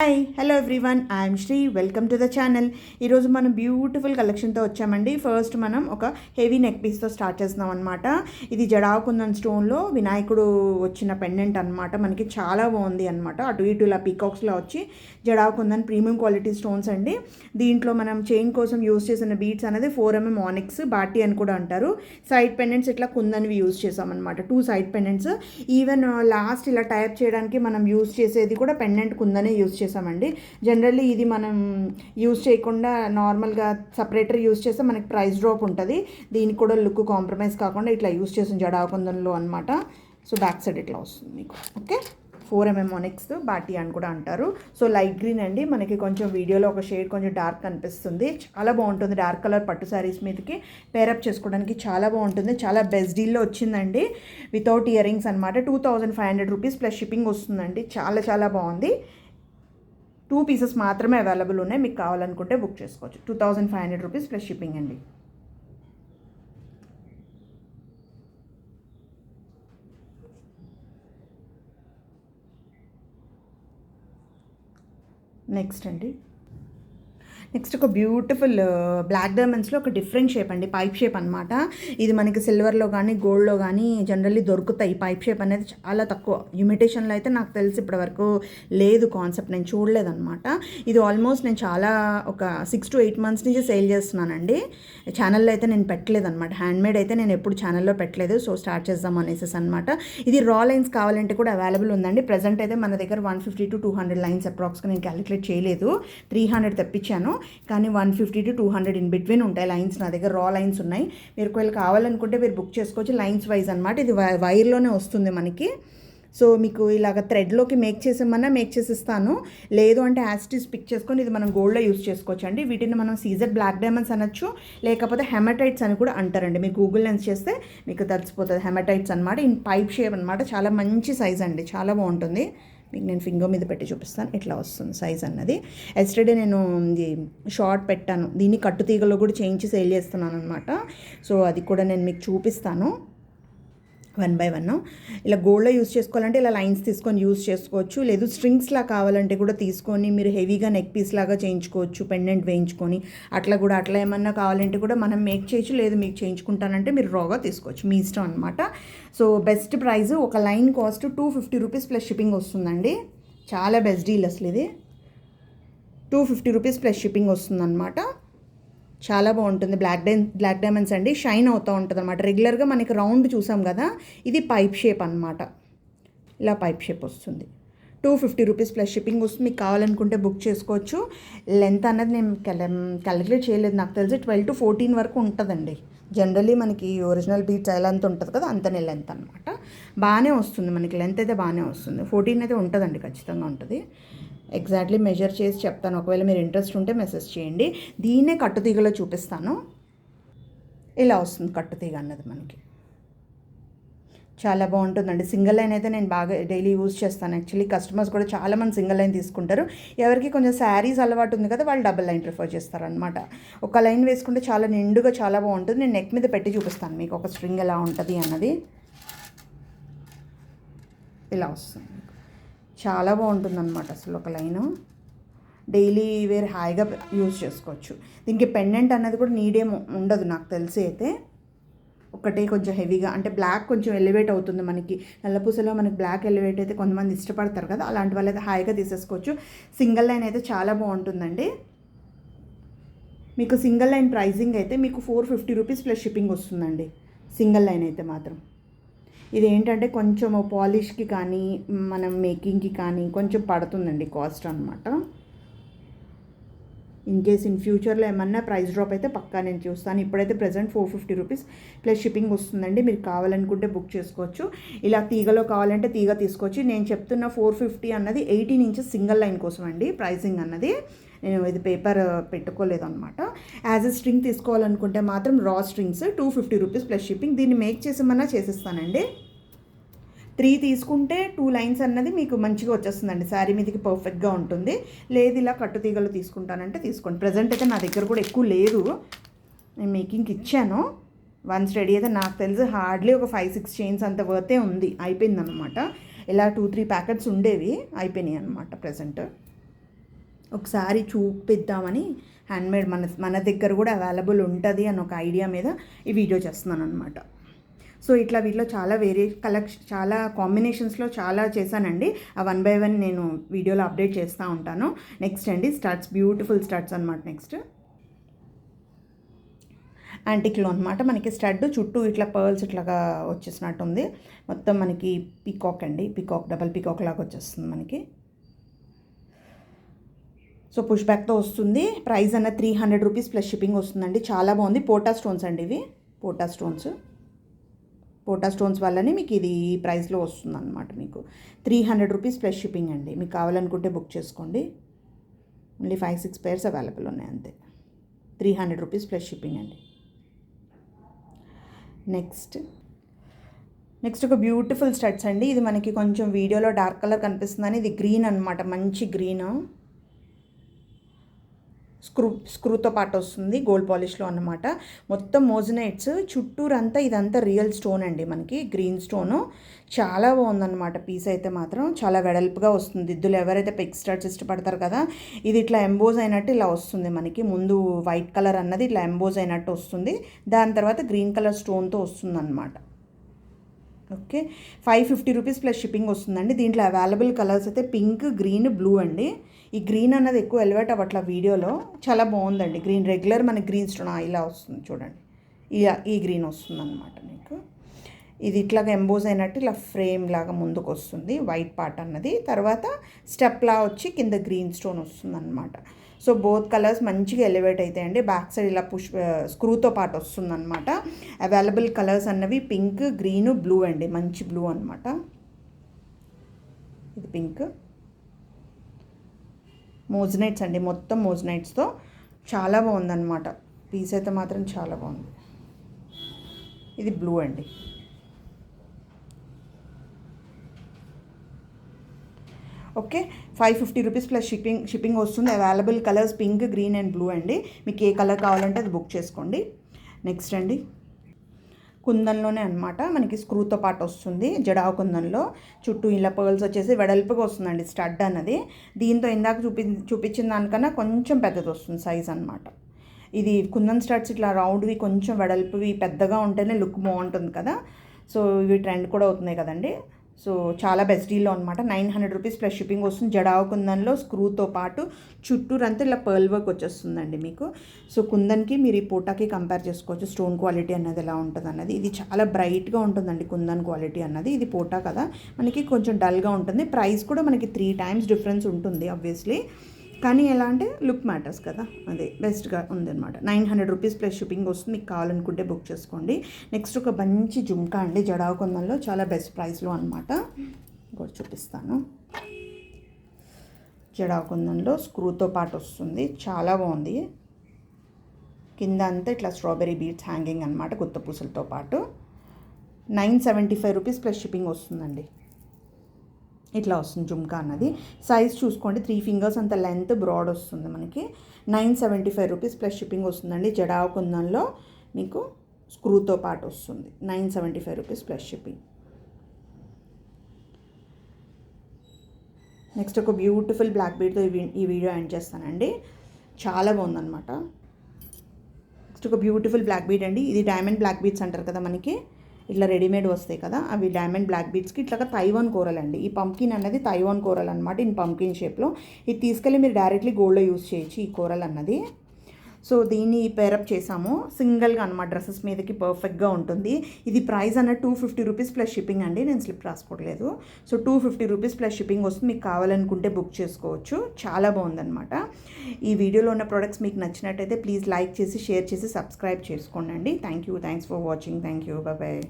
Hi hello everyone, I'm Shri. Welcome to the channel. ఈరోజు మనం beautiful కలెక్షన్తో వచ్చామండి. ఫస్ట్ మనం ఒక హెవీ నెక్ పీస్తో స్టార్ట్ చేస్తున్నాం అనమాట. ఇది జడాకుందన్ స్టోన్లో వినాయకుడు వచ్చిన పెండెంట్ అనమాట. మనకి చాలా బాగుంది అనమాట. అటు ఇటు ఇలా పీకాక్స్లో వచ్చి జడాకుందన్ ప్రీమియం క్వాలిటీ స్టోన్స్ అండి. దీంట్లో మనం చైన్ కోసం యూస్ చేసిన బీడ్స్ అనేది 4mm ఆనిక్స్ బాటి అని కూడా అంటారు. సైడ్ పెండెంట్స్ ఇట్లా కుందన్వి యూస్ చేసామన్నమాట. 2 సైడ్ పెండెంట్స్. ఈవెన్ లాస్ట్ ఇలా టైప్ చేయడానికి మనం యూస్ చేసేది కూడా పెండెంట్ కుందనే యూస్ చేసామండి. జనరల్లీ ఇది మనం యూజ్ చేయకుండా నార్మల్గా సపరేటర్ యూజ్ చేస్తే మనకి ప్రైస్ డ్రాప్ ఉంటుంది. దీనికి కూడా లుక్ కాంప్రమైజ్ కాకుండా ఇట్లా యూజ్ చేసిన జడాకుందంలో అనమాట. సో బ్యాక్ సైడ్ ఇట్లా వస్తుంది మీకు. ఓకే, 4mm ఆనిక్స్ బాటి అని కూడా అంటారు. సో లైట్ గ్రీన్ అండి. మనకి కొంచెం వీడియోలో ఒక షేడ్ కొంచెం డార్క్ కనిపిస్తుంది. చాలా బాగుంటుంది. డార్క్ కలర్ పట్టు శారీస్ మీదకి పేరప్ చేసుకోవడానికి చాలా బాగుంటుంది. చాలా బెస్ట్ డీల్లో వచ్చిందండి. వితౌట్ ఇయర్ రింగ్స్ అనమాట. 2500 రూపీస్ ప్లస్ షిప్పింగ్ వస్తుందండి. చాలా చాలా బాగుంది. 2 పీసెస్ మాత్రమే అవైలబుల్ ఉన్నాయి. మీకు కావాలనుకుంటే బుక్ చేసుకోవచ్చు. 2500 రూపీస్ ప్లస్ షిప్పింగ్ అండి. నెక్స్ట్ అండి, నెక్స్ట్ ఒక బ్యూటిఫుల్ బ్లాక్ డైమండ్స్లో ఒక డిఫరెంట్ షేప్ అండి. పైప్ షేప్ అనమాట. ఇది మనకి సిల్వర్లో కానీ గోల్డ్లో కానీ జనరల్లీ దొరుకుతాయి. పైప్ షేప్ అనేది చాలా తక్కువ. ఇమిటేషన్లో అయితే నాకు తెలిసి ఇప్పటివరకు లేదు కాన్సెప్ట్, నేను చూడలేదన్నమాట. ఇది ఆల్మోస్ట్ నేను చాలా ఒక 6 to 8 months నుంచి సేల్ చేస్తున్నానండి. ఛానల్లో అయితే నేను పెట్టలేదన్నమాట. హ్యాండ్మేడ్ అయితే నేను ఎప్పుడు ఛానల్లో పెట్టలేదు. సో స్టార్ట్ చేద్దాం అనేసి అనమాట. ఇది రా లైన్స్ కావాలంటే కూడా అవైలబుల్ ఉందండి. ప్రజెంట్ అయితే మన దగ్గర 150 to 200 లైన్స్ అప్రాక్స్గా నేను క్యాలిక్యులేట్ చేయలేదు. 300 తెప్పించాను, కానీ 150 to 200 ఇన్ బిట్వీన్ ఉంటాయి లైన్స్. నా దగ్గర రా లైన్స్ ఉన్నాయి. మీరు ఒకవేళ కావాలనుకుంటే మీరు బుక్ చేసుకోవచ్చు. లైన్స్ వైజ్ అనమాట. ఇది వైర్లోనే వస్తుంది మనకి. సో మీకు ఇలాగ థ్రెడ్లోకి మేక్ చేసేమన్నా మేక్ చేసిస్తాను. లేదు అంటే యాస్టీస్ పిక్ చేసుకొని ఇది మనం గోల్డ్లో యూస్ చేసుకోవచ్చు అండి. వీటిని మనం సీజెడ్ బ్లాక్ డైమండ్స్ అనొచ్చు, లేకపోతే హెమటైట్స్ అని కూడా అంటారండి. మీరు గూగుల్ లెన్స్ చేస్తే మీకు తెలిసిపోతుంది. హెమటైట్స్ అనమాట. ఇన్ పైప్ షేప్ అనమాట. చాలా మంచి సైజ్ అండి. చాలా బాగుంటుంది. మీకు నేను ఫింగర్ మీద పెట్టి చూపిస్తాను. ఇట్లా వస్తుంది సైజ్ అన్నది. ఎస్టర్డే నేను ఇది షార్ట్ పెట్టాను. దీన్ని కట్టు తీగలో కూడా చేయించి సేల్ చేస్తున్నాను అనమాట. సో అది కూడా నేను మీకు చూపిస్తాను 1 by 1. ఇలా గోల్డ్లో యూస్ చేసుకోవాలంటే ఇలా లైన్స్ తీసుకొని యూస్ చేసుకోవచ్చు. లేదు స్ట్రింగ్స్లా కావాలంటే కూడా తీసుకొని మీరు హెవీగా నెక్ పీస్ లాగా చేయించుకోవచ్చు. పెండెంట్ వేయించుకొని అట్లా ఏమన్నా కావాలంటే కూడా మనం మేక్ చేయొచ్చు. లేదు మీకు చేయించుకుంటానంటే మీరు రాగా తీసుకోవచ్చు. మీ ఇష్టం అనమాట. So best price. ఒక line cost 250 rupees plus shipping వస్తుందండి. చాలా బెస్ట్ డీల్ అసలు ఇది. 250 రూపీస్ ప్లస్ షిప్పింగ్ వస్తుందన్నమాట. చాలా బాగుంటుంది. బ్లాక్ డైమండ్స్ అండి. షైన్ అవుతూ ఉంటుంది అనమాట. రెగ్యులర్గా మనకి రౌండ్ చూసాం కదా, ఇది పైప్ షేప్ అనమాట. ఇలా పైప్ షేప్ వస్తుంది. 250 రూపీస్ ప్లస్ షిప్పింగ్ వస్తుంది. మీకు కావాలనుకుంటే బుక్ చేసుకోవచ్చు. లెంత్ అన్నది నేను క్యాలిక్యులేట్ చేయలేదు. నాకు తెలిసి 12 to 14 వరకు ఉంటుందండి. జనరల్లీ మనకి ఒరిజినల్ బీట్స్ ఎలా అంత ఉంటుంది కదా, అంతనే లెంత్ అనమాట. బాగానే వస్తుంది మనకి. లెంత్ అయితే బాగానే వస్తుంది. 14 అయితే ఉంటుందండి, ఖచ్చితంగా ఉంటుంది. ఎగ్జాక్ట్లీ మెజర్ చేసి చెప్తాను. ఒకవేళ మీరు ఇంట్రెస్ట్ ఉంటే మెసేజ్ చేయండి. దీన్నే కట్టుతీగలో చూపిస్తాను. ఇలా వస్తుంది కట్టుతీగ అన్నది మనకి. చాలా బాగుంటుందండి. సింగిల్ లైన్ అయితే నేను బాగా డైలీ యూజ్ చేస్తాను. యాక్చువల్లీ కస్టమర్స్ కూడా చాలామంది సింగిల్ లైన్ తీసుకుంటారు. ఎవరికి కొంచెం శారీస్ అలవాటు ఉంది కదా, వాళ్ళు డబుల్ లైన్ ప్రిఫర్ చేస్తారనమాట. ఒక లైన్ వేసుకుంటే చాలా నిండుగా చాలా బాగుంటుంది. నేను నెక్ మీద పెట్టి చూపిస్తాను మీకు ఒక స్ట్రింగ్ ఎలా ఉంటుంది అన్నది. ఇలా వస్తుంది. చాలా బాగుంటుంది అనమాట. అసలు ఒక లైను డైలీ వేర్ హాయిగా యూజ్ చేసుకోవచ్చు. దీనికి పెండెంట్ అన్నది కూడా నీడేమో ఉండదు నాకు తెలిసి. అయితే ఒకటే కొంచెం హెవీగా అంటే బ్లాక్ కొంచెం ఎలివేట్ అవుతుంది మనకి. నల్లపూసలో మనకి బ్లాక్ ఎలివేట్ అయితే కొంతమంది ఇష్టపడతారు కదా, అలాంటి వాళ్ళు అయితే హాయిగా తీసేసుకోవచ్చు. సింగిల్ లైన్ అయితే చాలా బాగుంటుందండి. మీకు సింగిల్ లైన్ ప్రైజింగ్ అయితే మీకు 450 రూపీస్ ప్లస్ షిప్పింగ్ వస్తుందండి. సింగిల్ లైన్ అయితే మాత్రం. ఇది ఏంటంటే కొంచెం పాలిష్కి కానీ మనం మేకింగ్కి కానీ కొంచెం పడుతుందండి కాస్ట్ అనమాట. ఇన్ కేస్ ఇన్ ఫ్యూచర్లో ఏమన్నా ప్రైస్ డ్రాప్ అయితే పక్కా నేను చూస్తాను. ఇప్పుడైతే ప్రజెంట్ 450 రూపీస్ ప్లస్ షిప్పింగ్ వస్తుందండి. మీరు కావాలనుకుంటే బుక్ చేసుకోవచ్చు. ఇలా తీగలో కావాలంటే తీగ తీసుకోవచ్చు. నేను చెప్తున్న 450 అన్నది 18 inches సింగిల్ లైన్ కోసం అండి ప్రైసింగ్ అన్నది. నేను ఇది పేపర్ పెట్టుకోలేదు అనమాట. యాజ్ ఎ స్ట్రింగ్ తీసుకోవాలనుకుంటే మాత్రం రా స్ట్రింగ్స్ 250 రూపీస్ ప్లస్ షిప్పింగ్. దీన్ని మేక్ చేసేమన్నా చేసిస్తానండి. 3 తీసుకుంటే 2 లైన్స్ అన్నది మీకు మంచిగా వచ్చేస్తుందండి. శారీ మీదకి పర్ఫెక్ట్గా ఉంటుంది. లేదు ఇలా కట్టు తీగలు తీసుకుంటానంటే తీసుకోండి. ప్రజెంట్ అయితే నా దగ్గర కూడా ఎక్కువ లేదు. నేను మేకింగ్కి ఇచ్చాను. వన్స్ రెడీ అయితే నాకు తెలిసి హార్డ్లీ ఒక 5-6 చైన్స్ అంత వర్తే ఉంది. అయిపోయిందనమాట. ఇలా 2-3 ప్యాకెట్స్ ఉండేవి, అయిపోయినాయి అనమాట ప్రజెంట్. ఒకసారి చూపిద్దామని హ్యాండ్మేడ్ మన దగ్గర కూడా అవైలబుల్ ఉంటుంది అని ఒక ఐడియా మీద ఈ వీడియో చేస్తున్నాను అనమాట. సో ఇట్లా వీటిలో చాలా చాలా కాంబినేషన్స్లో చాలా చేశానండి. ఆ 1 by 1 నేను వీడియోలో అప్డేట్ చేస్తూ ఉంటాను. నెక్స్ట్ అండి స్టడ్స్, బ్యూటిఫుల్ స్టడ్స్ అనమాట. నెక్స్ట్ యాంటిక్లో అనమాట. మనకి స్టడ్ చుట్టూ ఇట్లా పర్ల్స్ ఇట్లాగా వచ్చేసినట్టు ఉంది. మొత్తం మనకి పీకాక్ అండి, డబల్ పీకాక్ లాగా వచ్చేస్తుంది మనకి. సో పుష్ బ్యాక్తో వస్తుంది. ప్రైస్ అన్న 300 రూపీస్ ప్లస్ షిప్పింగ్ వస్తుందండి. చాలా బాగుంది. పోటా స్టోన్స్ అండి ఇవి. పోటా స్టోన్స్ వల్లనే మీకు ఇది ఈ ప్రైస్లో వస్తుంది అనమాట. మీకు 300 రూపీస్ ప్లస్ షిప్పింగ్ అండి. మీకు కావాలనుకుంటే బుక్ చేసుకోండి. ఓన్లీ 5-6 pairs అవైలబుల్ ఉన్నాయి అంతే. 300 రూపీస్ ప్లస్ షిప్పింగ్ అండి. నెక్స్ట్ ఒక బ్యూటిఫుల్ స్టడ్స్ అండి. ఇది మనకి కొంచెం వీడియోలో డార్క్ కలర్ కనిపిస్తుందని, ఇది గ్రీన్ అనమాట. మంచి గ్రీన్, స్క్రూతో పాటు వస్తుంది, గోల్డ్ పాలిష్లో అన్నమాట. మొత్తం మోజనైట్స్ చుట్టూరంతా, ఇదంతా రియల్ స్టోన్ అండి మనకి, గ్రీన్ స్టోను. చాలా బాగుందన్నమాట. పీస్ అయితే మాత్రం చాలా వెడల్పుగా వస్తుంది. దిద్దులు ఎవరైతే పెగ్ స్టడ్స్ ఇష్టపడతారు కదా, ఇది ఇట్లా ఎంబోజ్ అయినట్టు ఇలా వస్తుంది మనకి. ముందు వైట్ కలర్ అన్నది ఇట్లా ఎంబోజ్ అయినట్టు వస్తుంది, దాని తర్వాత గ్రీన్ కలర్ స్టోన్తో వస్తుంది అనమాట. ఓకే, 550 రూపీస్ ప్లస్ షిప్పింగ్ వస్తుందండి. దీంట్లో అవైలబుల్ కలర్స్ అయితే పింక్, గ్రీన్, బ్లూ అండి. ఈ గ్రీన్ అన్నది ఎక్కువ ఎలివేట్ అవ్వట్ల వీడియోలో, చాలా బాగుందండి. గ్రీన్ రెగ్యులర్ మనకి గ్రీన్ స్టోన్ ఇలా వస్తుంది చూడండి, ఈ గ్రీన్ వస్తుంది అనమాట మీకు. ఇది ఇట్లాగా ఎంబోజ్ అయినట్టు ఇలా ఫ్రేమ్ లాగా ముందుకు వస్తుంది వైట్ పార్ట్ అన్నది, తర్వాత స్టెప్లా వచ్చి కింద గ్రీన్ స్టోన్ వస్తుంది అనమాట. సో బోత్ కలర్స్ మంచిగా ఎలివేట్ అవుతాయండి. బ్యాక్ సైడ్ ఇలా స్క్రూతో పాటు వస్తుంది అనమాట. అవైలబుల్ కలర్స్ అన్నవి పింక్, గ్రీన్, బ్లూ అండి. మంచి బ్లూ అనమాట. ఇది పింక్, మోజనైట్స్ అండి, మొత్తం మోజనైట్స్తో చాలా బాగుందన్నమాట. పీస్ అయితే మాత్రం చాలా బాగుంది. ఇది బ్లూ అండి. ఓకే, 550 రూపీస్ ప్లస్ షిప్పింగ్ వస్తుంది. Available colours pink, green and blue అండి. మీకు ఏ కలర్ కావాలంటే అది బుక్ చేసుకోండి. నెక్స్ట్ అండి కుందన్లోనే అనమాట, మనకి స్క్రూతో పాటు వస్తుంది. జడావు కుందన్లో చుట్టూ ఇలా పర్ల్స్ వచ్చేసి వెడల్పుగా వస్తుందండి స్టడ్ అన్నది. దీంతో ఇందాక చూపించిన దానికన్నా కొంచెం పెద్దది వస్తుంది సైజ్ అనమాట. ఇది కుందన్ స్టడ్స్ ఇట్లా రౌండ్వి, కొంచెం వెడల్పువి, పెద్దగా ఉంటేనే లుక్ బాగుంటుంది కదా. సో ఇవి ట్రెండ్ కూడా అవుతున్నాయి కదండి. సో చాలా బెస్ట్ డీల్లో అనమాట. 900 రూపీస్ ప్లస్ షిప్పింగ్ వస్తుంది. జడావు కుందన్లో స్క్రూతో పాటు చుట్టూరంతా ఇలా పర్ల్ వర్క్ వచ్చేస్తుందండి మీకు. సో కుందన్కి మీరు ఈ పోటాకి కంపేర్ చేసుకోవచ్చు, స్టోన్ క్వాలిటీ అన్నది ఎలా ఉంటుంది అన్నది. ఇది చాలా బ్రైట్గా ఉంటుందండి కుందన్ క్వాలిటీ అన్నది. ఇది పోటా కదా, మనకి కొంచెం డల్గా ఉంటుంది. ప్రైస్ కూడా మనకి 3 times డిఫరెన్స్ ఉంటుంది ఆబ్వియస్లీ, కానీ ఎలా అంటే లుక్ మ్యాటర్స్ కదా, అదే బెస్ట్గా ఉందన్నమాట. 900 రూపీస్ ప్లస్ షిప్పింగ్ వస్తుంది. మీకు కావాలనుకుంటే బుక్ చేసుకోండి. నెక్స్ట్ ఒక మంచి జుమ్కా అండి, జడావు కుందన్లో చాలా బెస్ట్ ప్రైస్లో అనమాట. ఇంకోటి చూపిస్తాను. జడావు కుందన్లో స్క్రూతో పాటు వస్తుంది, చాలా బాగుంది. కింద అంతా ఇట్లా స్ట్రాబెరీ బీడ్స్ హ్యాంగింగ్ అనమాట, గుత్త పూసలతో పాటు. 975 రూపీస్ ప్లస్ షిప్పింగ్ వస్తుందండి. ఇట్లా వస్తుంది జుమ్కా అన్నది. సైజ్ చూసుకోండి, 3 fingers అంత లెంత్, బ్రాడ్ వస్తుంది మనకి. 975 రూపీస్ ప్లస్ షిప్పింగ్ వస్తుందండి. జడావు కుందన్లో మీకు స్క్రూతో పాటు వస్తుంది. 975 రూపీస్ ప్లస్ షిప్పింగ్. నెక్స్ట్ ఒక బ్యూటిఫుల్ బ్లాక్ బీడ్తో ఈ వీడియో ఎండ్ చేస్తానండి. చాలా బాగుందన్నమాట. నెక్స్ట్ ఒక బ్యూటిఫుల్ బ్లాక్ బీడ్ అండి. ఇది డైమండ్ బ్లాక్ బీడ్స్ అంటారు కదా మనకి, ఇట్లా రెడీమేడ్ వస్తాయి కదా, అవి డైమండ్ బ్లాక్ బీడ్స్కి ఇట్లా తైవాన్ కోరల్ అండి. ఈ పంకిన్ అన్నది తైవాన్ కోరల్ అనమాట, ఇన్ పంకిన్ షేప్లో. ఇది తీసుకెళ్ళి మీరు డైరెక్ట్లీ గోల్డ్లో యూస్ చేయొచ్చు ఈ కోరల్ అన్నది. సో దీన్ని పేరప్ చేసాము సింగిల్గా అనమాట, డ్రెస్సెస్ మీదకి పర్ఫెక్ట్గా ఉంటుంది. ఇది ప్రైస్ అన్న 250 రూపీస్ ప్లస్ షిప్పింగ్ అండి, నేను స్లిప్ రాసుకోవట్లేదు. సో 250 రూపీస్ ప్లస్ షిప్పింగ్ వస్తుంది. మీకు కావాలనుకుంటే బుక్ చేసుకోవచ్చు. చాలా బాగుందన్నమాట. ఈ వీడియోలో ఉన్న ప్రోడక్ట్స్ మీకు నచ్చినట్టయితే ప్లీజ్ లైక్ చేసి, షేర్ చేసి, సబ్స్క్రైబ్ చేసుకోండి. Thanks for watching. Thank you. Bye.